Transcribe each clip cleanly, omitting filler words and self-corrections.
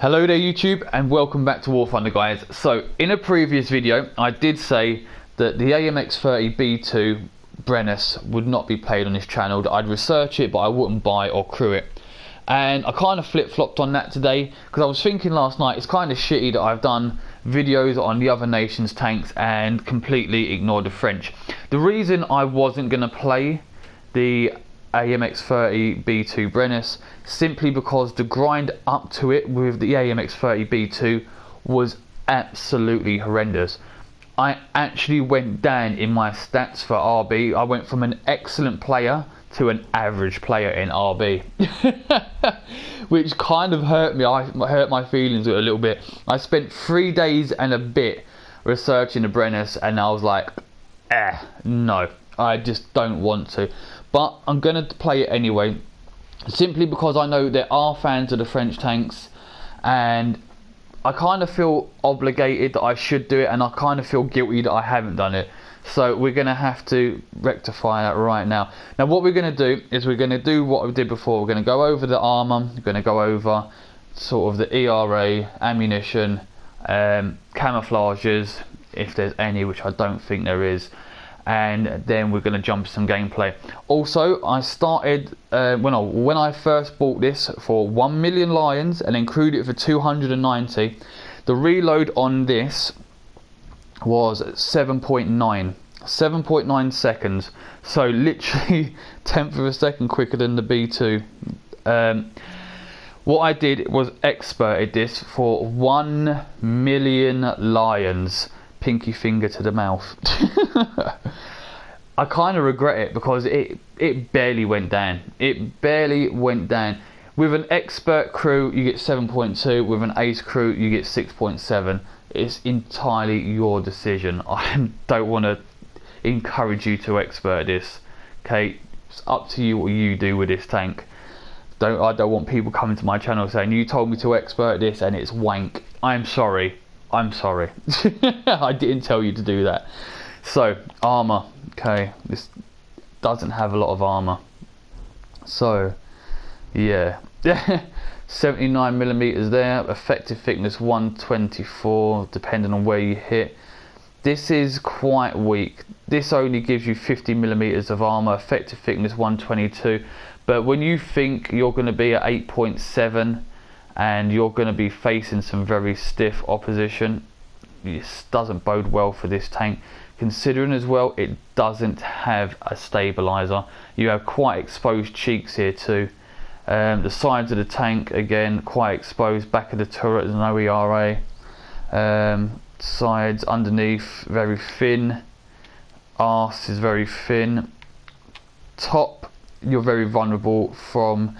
Hello there YouTube, and welcome back to War Thunder, guys. So in a previous video I did say that the AMX-30B2 Brenus would not be played on this channel, that I'd research it but I wouldn't buy or crew it. And I kind of flip-flopped on that today, because I was thinking last night it's kind of shitty that I've done videos on the other nations' tanks and completely ignored the French. The reason I wasn't going to play the AMX-30B2 Brenus simply because the grind up to it with the AMX-30B2 was absolutely horrendous. I actually went down in my stats for RB. I went from an excellent player to an average player in RB, which kind of hurt me. I hurt my feelings a little bit. I spent 3 days and a bit researching the Brenus and I was like, no, I just don't want to. But I'm going to play it anyway, simply because I know there are fans of the French tanks and I kind of feel obligated that I should do it, and I kind of feel guilty that I haven't done it. So we're going to have to rectify that right now. Now what we're going to do is we're going to do what we did before. We're going to go over the armour, we're going to go over sort of the ERA, ammunition, camouflages, if there's any, which I don't think there is. And then we're going to jump some gameplay. Also, I started when I first bought this for 1 million lions and then crewed it for 290. The reload on this was 7.9 seconds, so literally 10th of a second quicker than the B2. What I did was experted this for 1 million lions. Pinky finger to the mouth. I kind of regret it because it barely went down. It barely went down. With an expert crew you get 7.2, with an ace crew you get 6.7. It's entirely your decision. I don't want to encourage you to expert this. Okay, it's up to you what you do with this tank. I don't want people coming to my channel saying you told me to expert this and it's wank. I'm sorry. I'm sorry. I didn't tell you to do that. So armor, okay, this doesn't have a lot of armor, so yeah. 79 millimeters there, effective thickness 124 depending on where you hit. This is quite weak. This only gives you 50 millimeters of armor, effective thickness 122, but when you think you're going to be at 8.7 and you're going to be facing some very stiff opposition, this doesn't bode well for this tank, considering as well it doesn't have a stabilizer. You have quite exposed cheeks here too. The sides of the tank again quite exposed, back of the turret there's no ERA, sides underneath very thin, arse is very thin, top you're very vulnerable from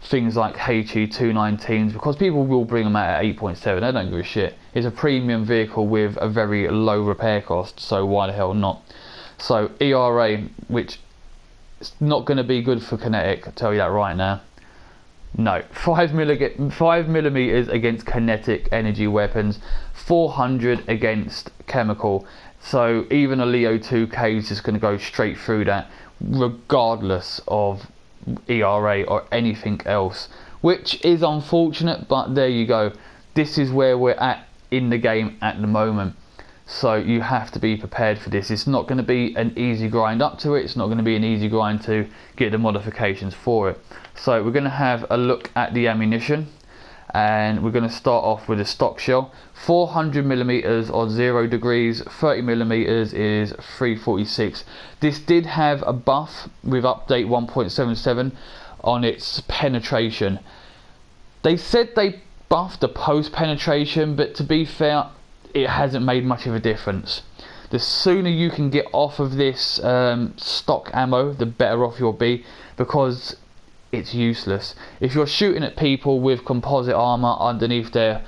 things like HE219s, because people will bring them out at 8.7. They don't give a shit. It's a premium vehicle with a very low repair cost, so why the hell not? So ERA, which is not going to be good for kinetic, I'll tell you that right now. No, 5 millimeters against kinetic energy weapons, 400 against chemical. So even a Leo 2K is just going to go straight through that, regardless of ERA or anything else, which is unfortunate, but there you go. This is where we're at in the game at the moment, so you have to be prepared for this. It's not going to be an easy grind up to it, it's not going to be an easy grind to get the modifications for it. So we're going to have a look at the ammunition, and we're going to start off with a stock shell. 400 millimeters or 0 degrees, 30 millimeters is 346. This did have a buff with update 1.77 on its penetration. They said they buffed the post penetration, but to be fair, it hasn't made much of a difference. The sooner you can get off of this stock ammo, the better off you'll be, because it's useless. If you're shooting at people with composite armor underneath their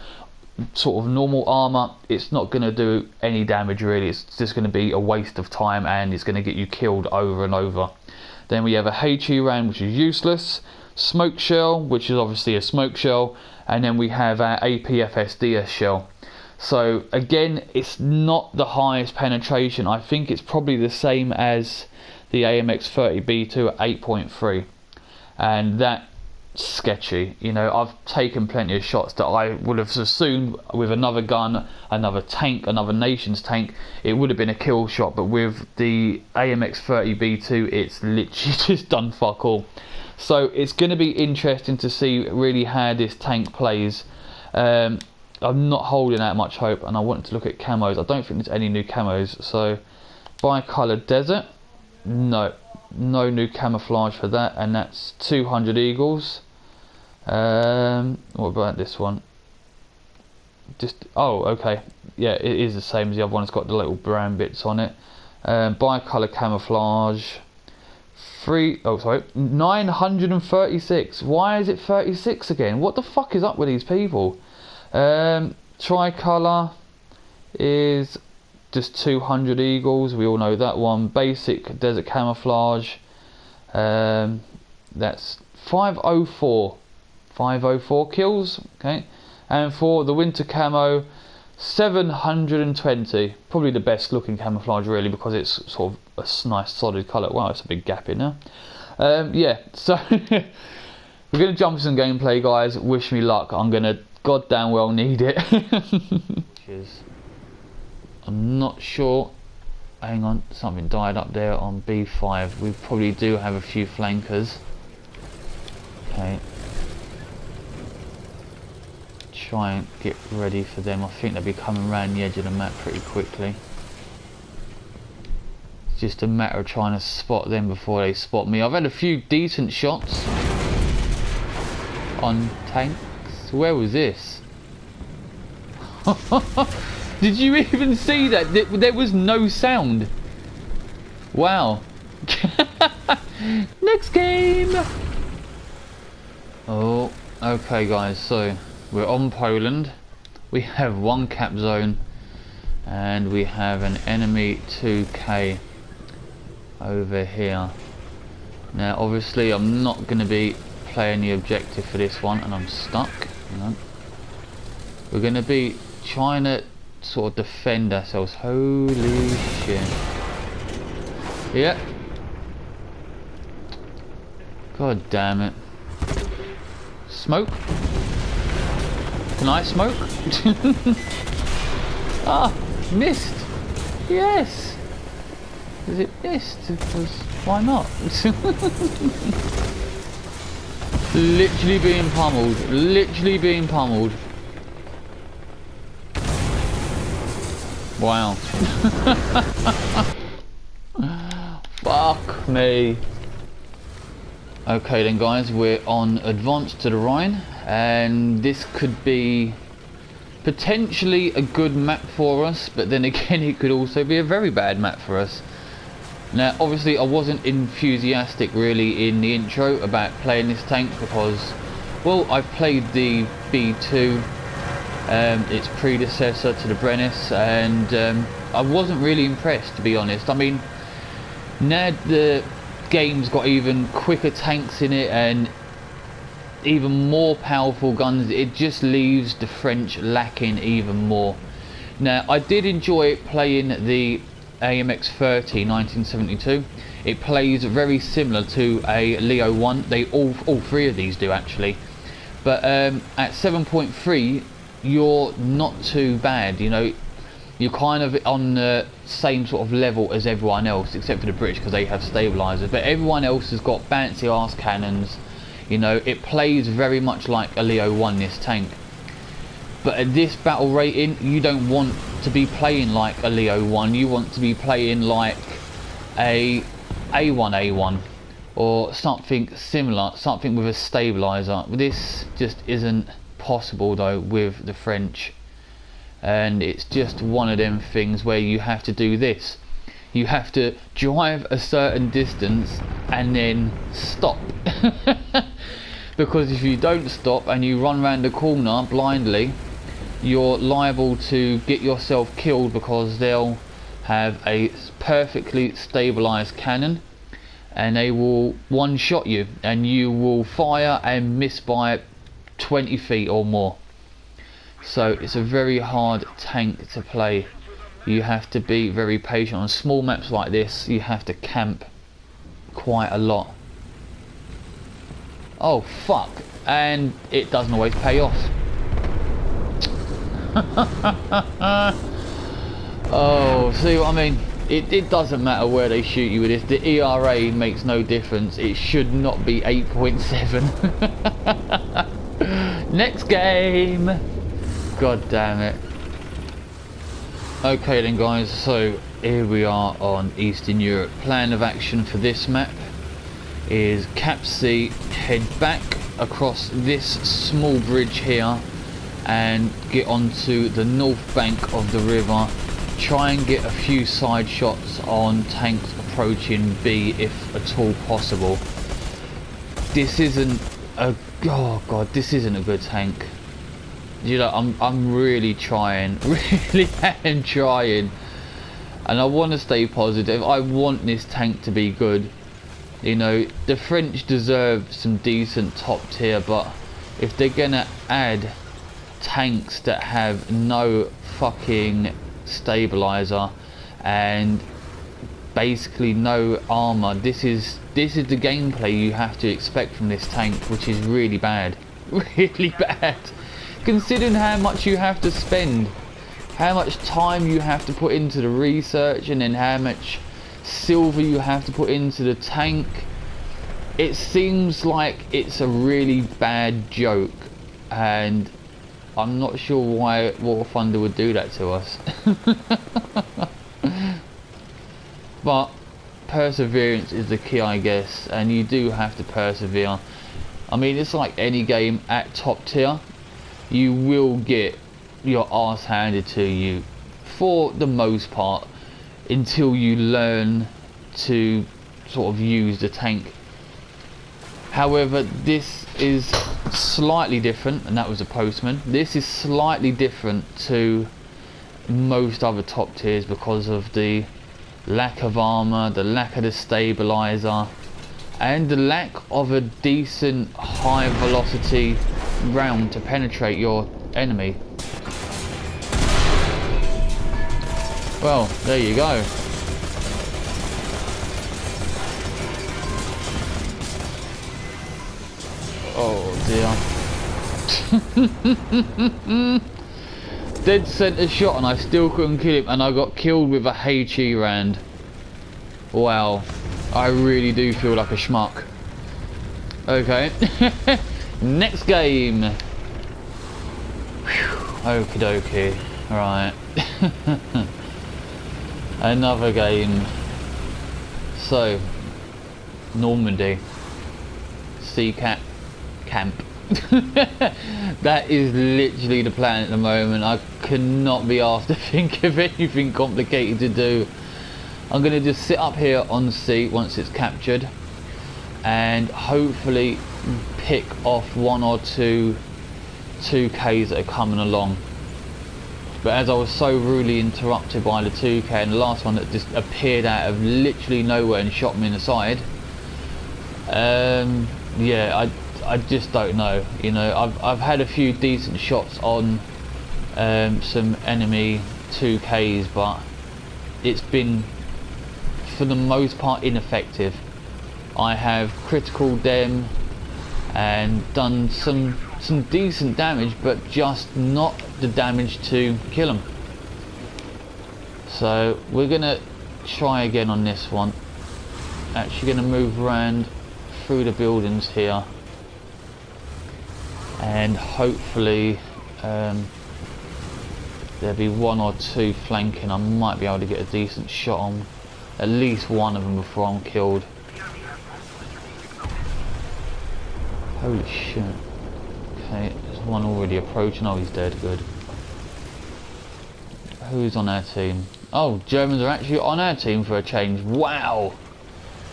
sort of normal armor, it's not going to do any damage really. It's just going to be a waste of time and it's going to get you killed over and over. Then we have a HE round, which is useless, smoke shell, which is obviously a smoke shell, and then we have our APFSDS shell. So again, it's not the highest penetration. I think it's probably the same as the AMX-30B2 at 8.3, and that sketchy. You know, I've taken plenty of shots that I would have assumed with another gun, another tank, another nation's tank, it would have been a kill shot, but with the AMX-30B2 it's literally just done fuck all. So it's going to be interesting to see really how this tank plays. I'm not holding out much hope, and I wanted to look at camos. I don't think there's any new camos. So bi-colour desert, no new camouflage for that, and that's 200 eagles. What about this one? Just, oh, okay, yeah, it is the same as the other one. It's got the little brown bits on it. Bi-colour camouflage, 936. Why is it 36 again? What the fuck is up with these people? Tricolour is just 200 eagles. We all know that one. Basic desert camouflage, that's 504 kills. Okay, and for the winter camo, 720. Probably the best looking camouflage really, because it's sort of a nice solid colour. Wow, it's a big gap in there. Yeah, so we're gonna jump some gameplay, guys. Wish me luck. I'm gonna goddamn well need it. I'm not sure. Hang on, something died up there on B5. We probably do have a few flankers. Okay. Try and get ready for them. I think they'll be coming around the edge of the map pretty quickly. It's just a matter of trying to spot them before they spot me. I've had a few decent shots on tanks. Where was this? Did you even see that? There was no sound. Wow. Next game. Oh, okay guys, so we're on Poland. We have one cap zone, and we have an enemy 2K over here. Now obviously I'm not going to be playing the objective for this one, and I'm stuck. Hang on. We're going to be trying to sort of defend ourselves. Holy shit. Yeah. God damn it. Smoke? Can I smoke? Ah, missed. Yes. Is it missed? Because why not? Literally being pummeled. Literally being pummeled. Wow. Fuck me. Okay then guys, we're on Advance to the Rhine, and this could be potentially a good map for us, but then again it could also be a very bad map for us. Now obviously I wasn't enthusiastic really in the intro about playing this tank because, well, I've played the B2, its predecessor to the Brenus, and I wasn't really impressed, to be honest. I mean, now the game's got even quicker tanks in it and even more powerful guns. It just leaves the French lacking even more. Now I did enjoy playing the AMX-30 1972. It plays very similar to a Leo 1. They all three of these do actually, but at 7.3 you're not too bad. You know, you're kind of on the same sort of level as everyone else, except for the British because they have stabilizers, but everyone else has got fancy ass cannons. You know, it plays very much like a Leo 1, this tank. But at this battle rating, you don't want to be playing like a Leo 1, you want to be playing like a A1 or something similar, something with a stabilizer. This just isn't possible though with the French. And it's just one of them things where you have to do this. You have to drive a certain distance and then stop. Because if you don't stop and you run around the corner blindly, you're liable to get yourself killed because they'll have a perfectly stabilized cannon and they will one-shot you, and you will fire and miss by 20 feet or more. So it's a very hard tank to play. You have to be very patient. On small maps like this, you have to camp quite a lot. Oh fuck, and it doesn't always pay off. Oh, see what I mean? It doesn't matter where they shoot you with this. The ERA makes no difference. It should not be 8.7. Next game. God damn it. Okay then guys, so here we are on Eastern Europe. Plan of action for this map is Cap C, head back across this small bridge here and get onto the north bank of the river. Try and get a few side shots on tanks approaching B if at all possible. This isn't a this isn't a good tank. You know, I'm really trying, really am trying, and I want to stay positive. I want this tank to be good. You know, the French deserve some decent top tier, but if they're gonna add tanks that have no fucking stabilizer and basically no armor, this is the gameplay you have to expect from this tank, which is really bad. Really bad, considering how much you have to spend, how much time you have to put into the research, and then how much silver you have to put into the tank. It seems like it's a really bad joke, and I'm not sure why War Thunder would do that to us. But perseverance is the key, I guess, and you do have to persevere. I mean, it's like any game at top tier. You will get your arse handed to you for the most part until you learn to sort of use the tank. However, this is slightly different, and that was a postman. This is slightly different to most other top tiers because of the lack of armor, the lack of the stabilizer, and the lack of a decent high velocity round to penetrate your enemy. Well, there you go. Oh dear. Dead center shot and I still couldn't kill him, and I got killed with a HE rand. Wow, I really do feel like a schmuck. Okay. Next game. Okie dokie. Right. Another game. So, Normandy. Sea Camp. That is literally the plan at the moment. I cannot be asked to think of anything complicated to do. I'm going to just sit up here on C once it's captured and hopefully pick off one or two 2Ks that are coming along. But as I was so rudely interrupted by the 2K and the last one that just appeared out of literally nowhere and shot me in the side, yeah, I just don't know. You know, I've had a few decent shots on some enemy 2Ks, but it's been for the most part ineffective. I have critical them and done some decent damage, but just not the damage to kill them. So we're gonna try again on this one. Actually gonna move around through the buildings here and hopefully there'll be one or two flanking. I might be able to get a decent shot on at least one of them before I'm killed. Holy shit. Okay, there's one already approaching. Oh, he's dead. Good. Who's on our team? Oh, Germans are actually on our team for a change. Wow.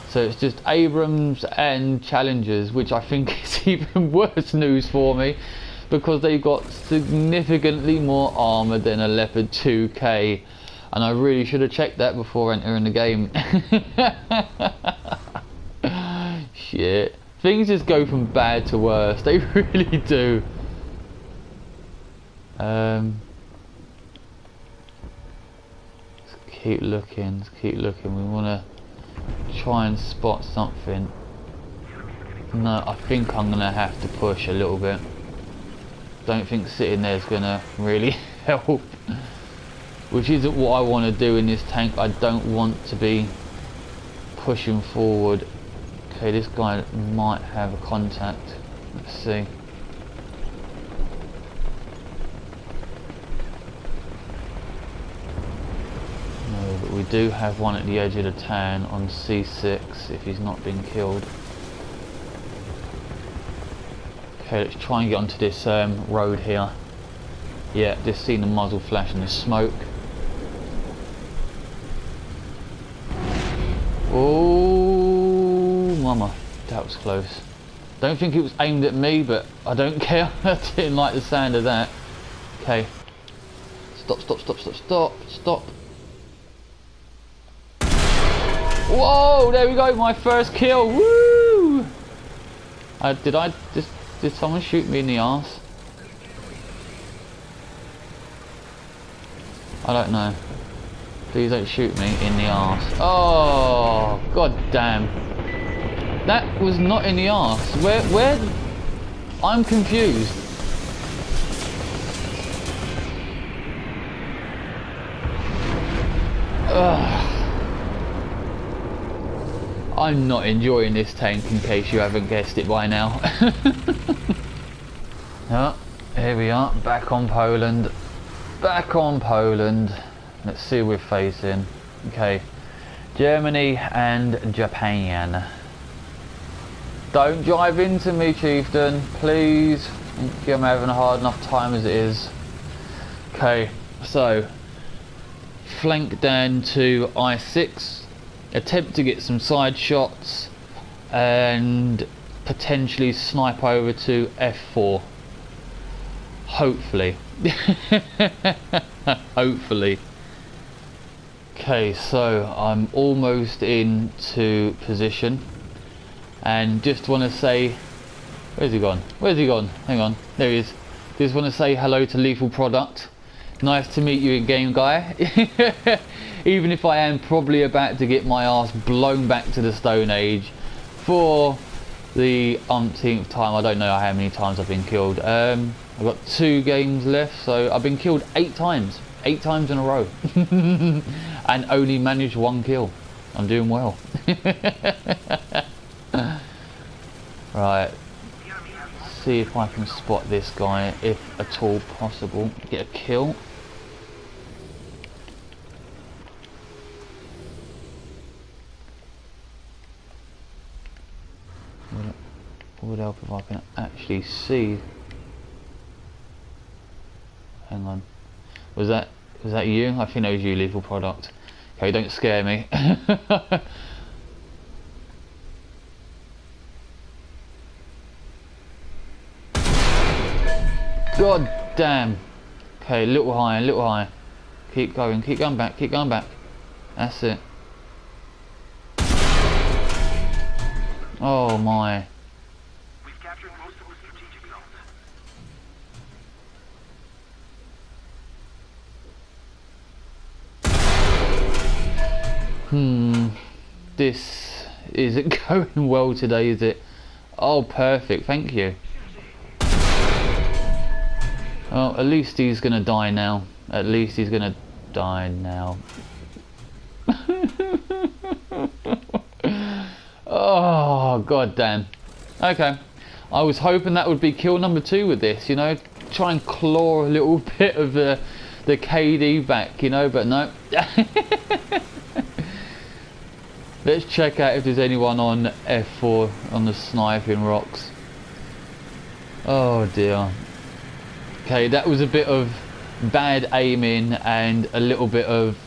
So it's just Abrams and Challengers, which I think is even worse news for me because they've got significantly more armor than a Leopard 2K, and I really should have checked that before entering the game. Shit. Things just go from bad to worse. They really do. Let's keep looking. Let's keep looking. We want to try and spot something. No, I think I'm gonna have to push a little bit. Don't think sitting there is gonna really help. Which isn't what I want to do in this tank. I don't want to be pushing forward. Okay, this guy might have a contact. Let's see. No, but we do have one at the edge of the town on C6 if he's not been killed. Okay, let's try and get onto this road here. Yeah, just seen the muzzle flash in the smoke. Oh, mama, that was close. Don't think it was aimed at me, but I don't care. I didn't like the sound of that. Okay. Stop, stop, stop, stop, stop, stop. Whoa, there we go, my first kill. Woo! Did someone shoot me in the arse? I don't know. Please don't shoot me in the arse. Oh, god damn. That was not in the arse. Where? I'm confused. Ugh. I'm not enjoying this tank, in case you haven't guessed it by now. Oh, here we are, back on Poland. Back on Poland. Let's see who we're facing. Okay, Germany and Japan. Don't drive into me, chieftain, please. I'm having a hard enough time as it is. Okay, so flank down to I6. Attempt to get some side shots and potentially snipe over to F4. Hopefully. Hopefully. Okay, so I'm almost into position and just want to say, where's he gone? Where's he gone? Hang on, there he is. Just want to say hello to Lethal Product. Nice to meet you in game, guy. Even if I am probably about to get my ass blown back to the Stone Age for the umpteenth time. I don't know how many times I've been killed. I've got 2 games left, so I've been killed 8 times. 8 times in a row. And only managed 1 kill. I'm doing well. Right. See if I can spot this guy, if at all possible. Get a kill. Would help if I can actually see. Hang on. Was that you? I think that was you, Lethal Product. Okay, don't scare me. God damn. Okay, a little higher, a little higher. Keep going back, keep going back. That's it. Oh my. We've captured most of the strategic zones. This isn't going well today, is it? Oh, perfect, thank you. Well, at least he's gonna die now. At least he's gonna die now. Oh, god damn. Okay. I was hoping that would be kill number 2 with this, you know. Try and claw a little bit of the KD back, you know, but no. Let's check out if there's anyone on F4 on the sniping rocks. Oh dear. Okay, that was a bit of bad aiming and a little bit of,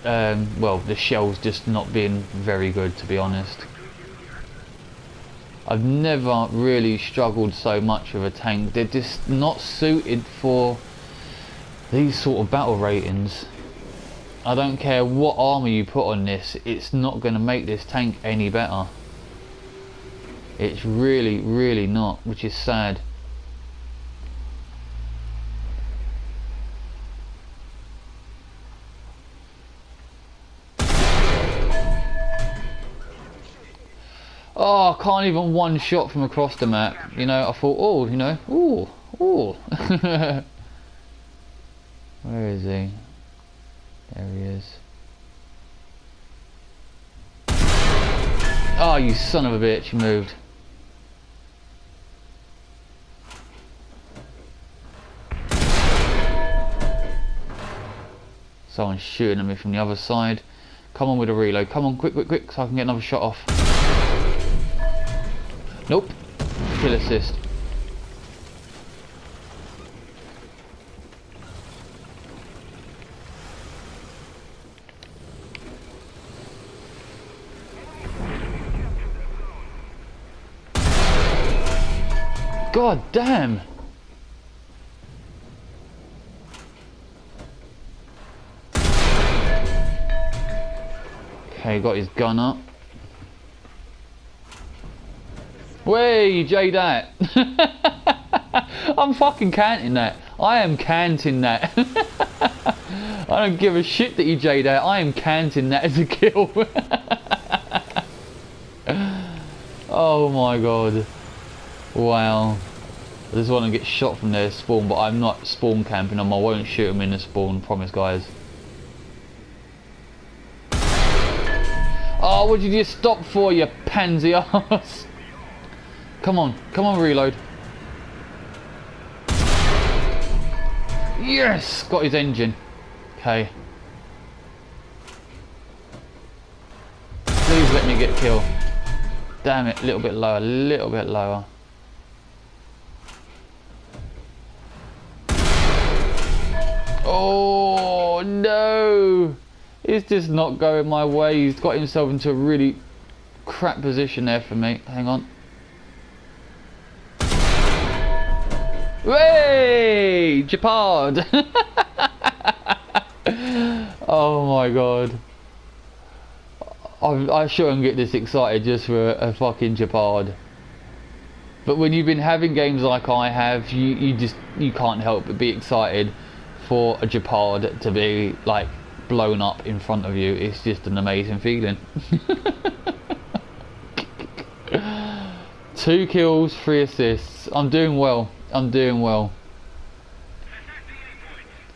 well, the shells just not being very good, to be honest. I've never really struggled so much with a tank. They're just not suited for these sort of battle ratings. I don't care what armor you put on this, it's not going to make this tank any better. It's really, really not, which is sad. Oh, I can't even one shot from across the map. You know, I thought, oh, you know, ooh, ooh. Where is he? There he is. Oh, you son of a bitch, you moved. Someone's shooting at me from the other side. Come on with a reload. Come on, quick, quick, quick, so I can get another shot off. Nope. Kill assist. God damn. Okay, got his gun up. Way, J that. I'm fucking canting that. I am canting that. I don't give a shit that you J that. I am canting that as a kill. Oh my god. Wow. I just want to get shot from their spawn, but I'm not spawn camping them. I won't shoot them in the spawn, promise guys. Oh, what did you stop for, you pansy ass? Come on, reload. Yes, got his engine. Okay. Please let me get killed. Damn it, a little bit lower, a little bit lower. Oh no! It's just not going my way. He's got himself into a really crap position there for me. Hang on. Way! Japard! Oh my god. I shouldn't get this excited just for a fucking Japard. But when you've been having games like I have, you can't help but be excited for a Japard to be like blown up in front of you. It's just an amazing feeling. 2 kills, 3 assists. I'm doing well. I'm doing well.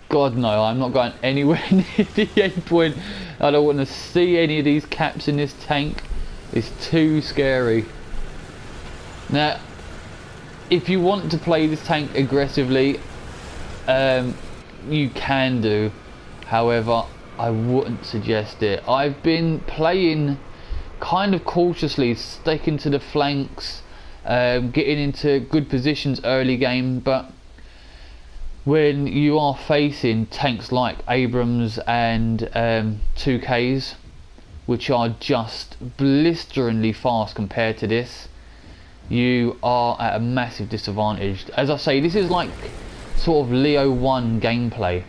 God no, I'm not going anywhere near the 8 point. I don't want to see any of these caps in this tank. It's too scary. Now, if you want to play this tank aggressively, you can do. However, I wouldn't suggest it. I've been playing kind of cautiously, sticking to the flanks, getting into good positions early game, but when you are facing tanks like Abrams and 2Ks, which are just blisteringly fast compared to this, you are at a massive disadvantage. As I say, this is like sort of Leo 1 gameplay,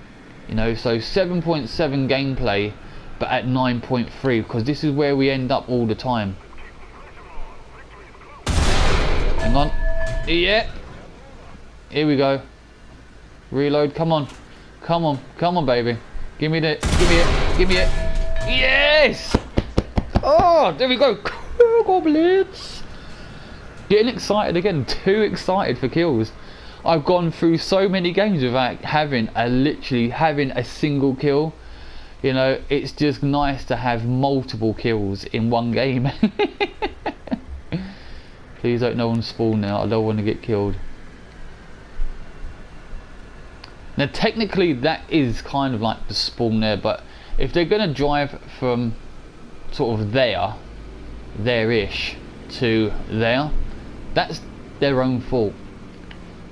you know, so 7.7 gameplay but at 9.3, because this is where we end up all the time. Hang on. Yeah, here we go. Reload. Come on, come on, come on baby, give me it, give me it. Yes! Oh, there we go. Goblins. Getting excited again, too excited for kills. I've gone through so many games without literally having a single kill. You know, it's just nice to have multiple kills in one game. Please don't no one spawn now. I don't want to get killed. Now technically that is kind of like the spawn there, but if they're going to drive from sort of there-ish to there, that's their own fault.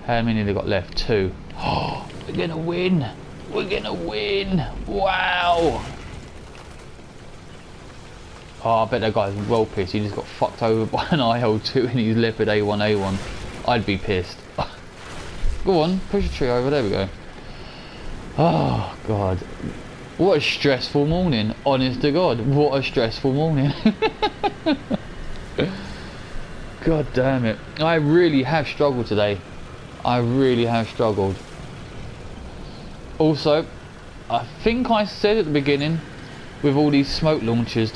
How many they got left? 2. Oh, we're gonna win. We're gonna win. Wow. Oh, I bet that guy's well pissed. He just got fucked over by an IL-2 and he's left at A1. I'd be pissed. Go on, push a tree over. There we go. Oh god, what a stressful morning. Honest to God, what a stressful morning. God damn it. I really have struggled today. I really have struggled. Also, I think I said at the beginning, with all these smoke launchers,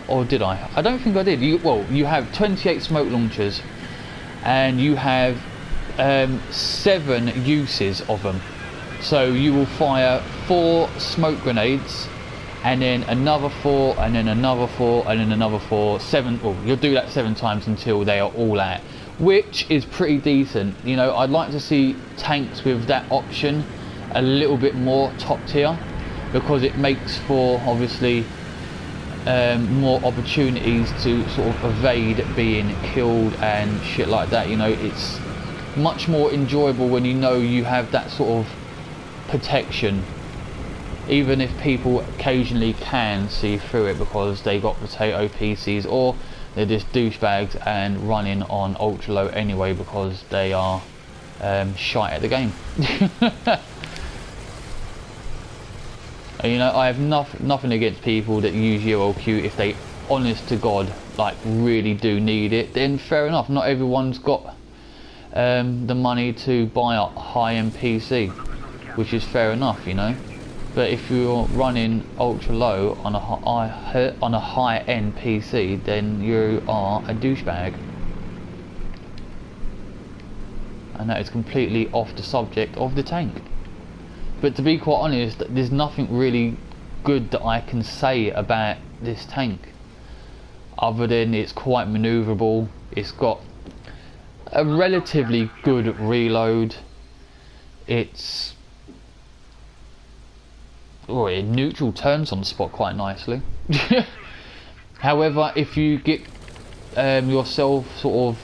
Or did I? I don't think I did. You have 28 smoke launchers, and you have 7 uses of them. So you will fire 4 smoke grenades, and then another 4, and then another 4, and then another 4. 7. Well, you'll do that 7 times until they are all out, which is pretty decent. You know, I'd like to see tanks with that option a little bit more top tier, because it makes for obviously more opportunities to sort of evade being killed and shit like that. You know, it's much more enjoyable when you know you have that sort of protection, even if people occasionally can see through it because they got potato PCs, or they're just douchebags and running on ultra low anyway because they are shite at the game. You know, I have nothing against people that use ULQ if they, honest to God, like really do need it. Then fair enough. Not everyone's got the money to buy a high-end PC, which is fair enough, you know. But if you're running ultra low on a high-end PC, then you are a douchebag. And that is completely off the subject of the tank. But to be quite honest, there's nothing really good that I can say about this tank, other than it's quite manoeuvrable. It's got a relatively good reload. It neutral turns on the spot quite nicely. However, if you get yourself sort of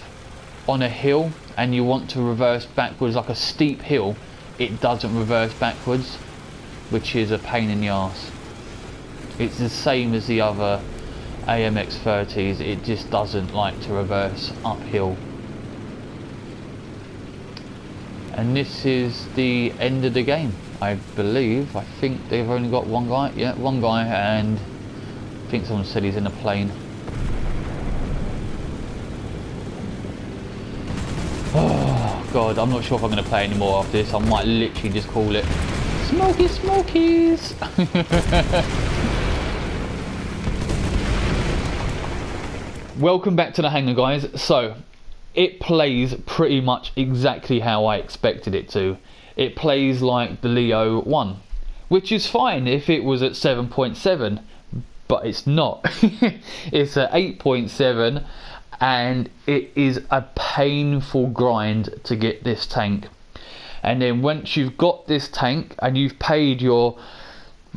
on a hill and you want to reverse backwards, like a steep hill, it doesn't reverse backwards, which is a pain in the arse. It's the same as the other AMX-30s, it just doesn't like to reverse uphill. And this is the end of the game, I believe. I think they've only got one guy. Yeah, one guy, and I think someone said he's in a plane. Oh God, I'm not sure if I'm going to play anymore after this. I might literally just call it Smokies. Welcome back to the hangar, guys. So it plays pretty much exactly how I expected it to. It plays like the Leo 1, which is fine if it was at 7.7, but it's not. It's at 8.7, and it is a painful grind to get this tank. And then once you've got this tank and you've paid your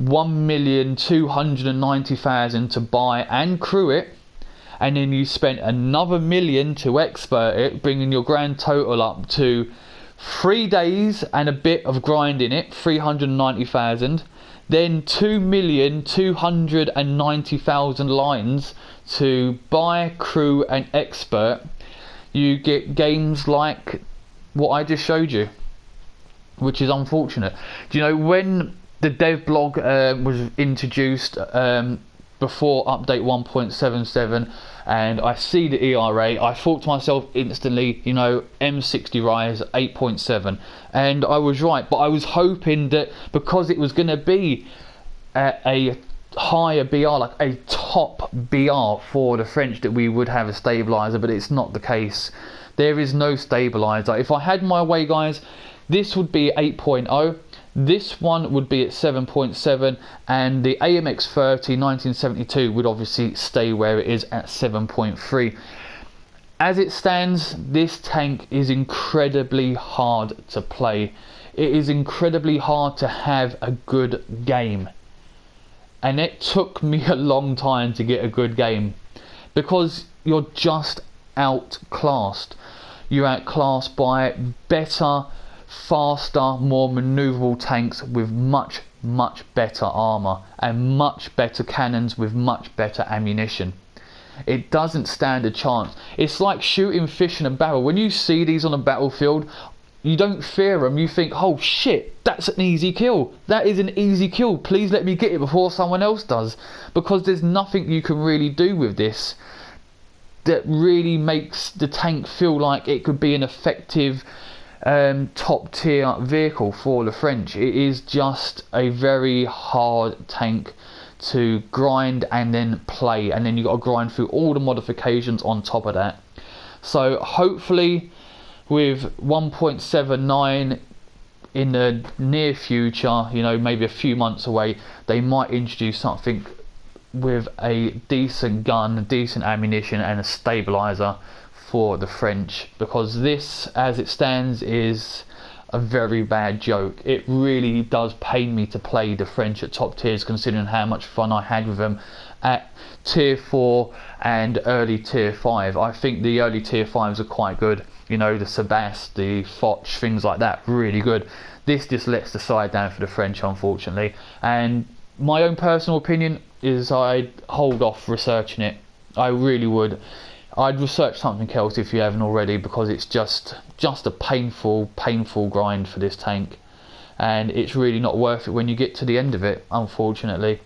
1,290,000 to buy and crew it, and then you spent another $1 million to expert it, bringing your grand total up to 3 days and a bit of grinding it, 390,000, then 2,290,000 lines to buy, crew and expert, you get games like what I just showed you, which is unfortunate. Do you know, when the dev blog was introduced before update 1.77, and I see the ERA, I thought to myself instantly, you know, M60 Rise 8.7, and I was right. But I was hoping that because it was going to be a higher BR, like a top BR for the French, that we would have a stabilizer, but it's not the case. There is no stabilizer. If I had my way, guys, this would be 8.0. This one would be at 7.7, and the AMX-30 1972 would obviously stay where it is at 7.3. As it stands, this tank is incredibly hard to play. It is incredibly hard to have a good game, and it took me a long time to get a good game, because you're just outclassed. You're outclassed by better, faster, more manoeuvrable tanks with much better armor and much better cannons with much better ammunition. It doesn't stand a chance. It's like shooting fish in a barrel. When you see these on a battlefield, you don't fear them. You think, oh shit, that's an easy kill. That is an easy kill. Please let me get it before someone else does. Because there's nothing you can really do with this that really makes the tank feel like it could be an effective top tier vehicle for the French. It is just a very hard tank to grind and then play, and then you got to grind through all the modifications on top of that. So hopefully with 1.79 in the near future, you know, maybe a few months away, they might introduce something with a decent gun, decent ammunition and a stabilizer for the French, because this as it stands is a very bad joke. It really does pain me to play the French at top tiers, considering how much fun I had with them at tier 4 and early tier 5. I think the early tier 5s are quite good, you know, the Sebas, the Foch, things like that, really good. This just lets the side down for the French, unfortunately, and my own personal opinion is I'd hold off researching it. I really would. I'd research something else if you haven't already, because it's just a painful grind for this tank, and it's really not worth it when you get to the end of it, unfortunately.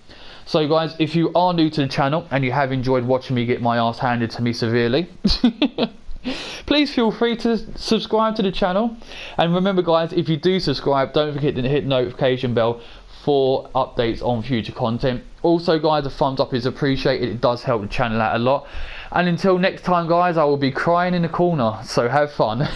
So guys, if you are new to the channel and you have enjoyed watching me get my ass handed to me severely, please feel free to subscribe to the channel, and remember guys, if you do subscribe, don't forget to hit the notification bell for updates on future content. Also guys, a thumbs up is appreciated, it does help the channel out a lot. And until next time guys, I will be crying in the corner, so have fun.